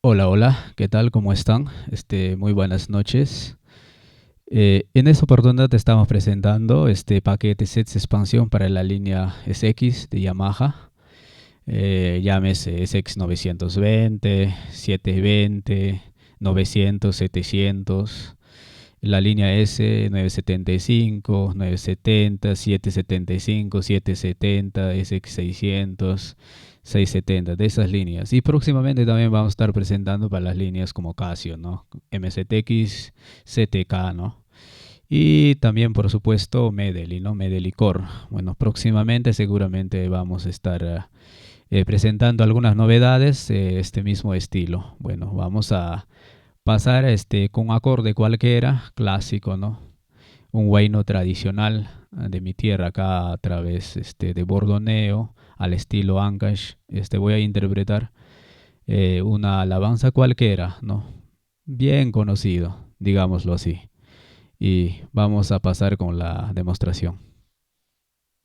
Hola, hola, ¿qué tal? ¿Cómo están? Muy buenas noches. En esta oportunidad te estamos presentando este paquete sets expansión para la línea SX de Yamaha. Llámese SX 920, 720, 900, 700. La línea S 975, 970, 775, 770, SX600, 670, de esas líneas. Y próximamente también vamos a estar presentando para las líneas como Casio, ¿no? MZX, CTK, ¿no? Y también, por supuesto, Medley, ¿no? Medley Core. Bueno, próximamente seguramente vamos a estar presentando algunas novedades de este mismo estilo. Bueno, vamos a pasar con un acorde cualquiera, clásico, ¿no? Un huayno tradicional de mi tierra acá a través de bordoneo al estilo Ancash. Voy a interpretar una alabanza cualquiera, ¿no? Bien conocido, digámoslo así. Y vamos a pasar con la demostración.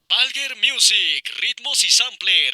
Balger Music, ritmos y sampler.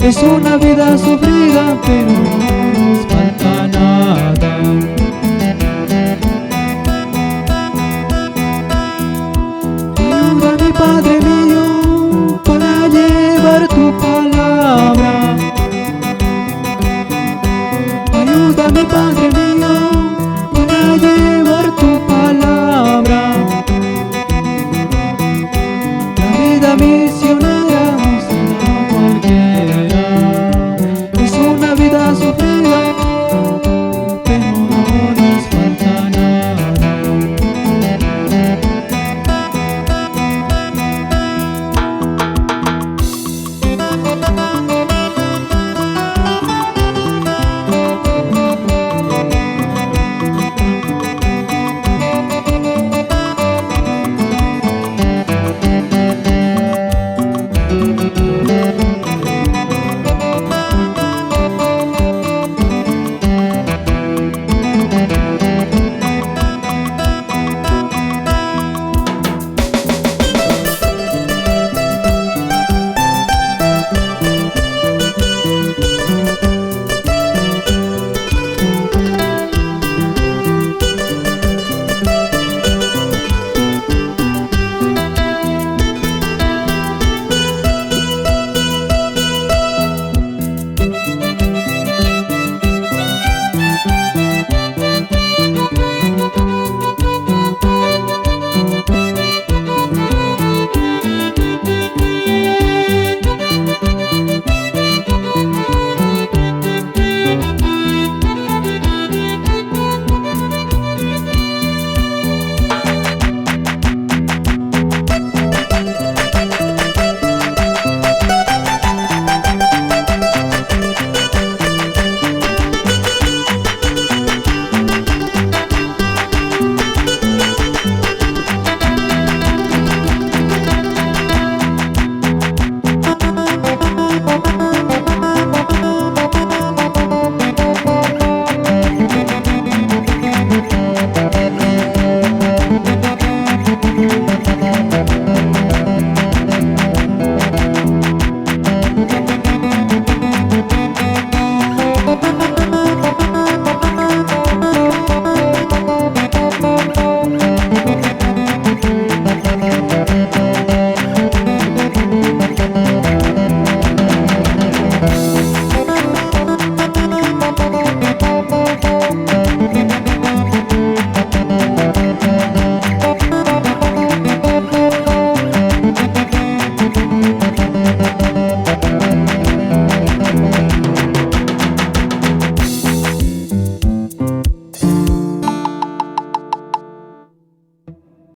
Es una vida sufrida, pero no nos falta nada. Ayúdame, Padre mío, para llevar tu palabra. Ayúdame, Padre mío, para llevar tu palabra. La vida misionera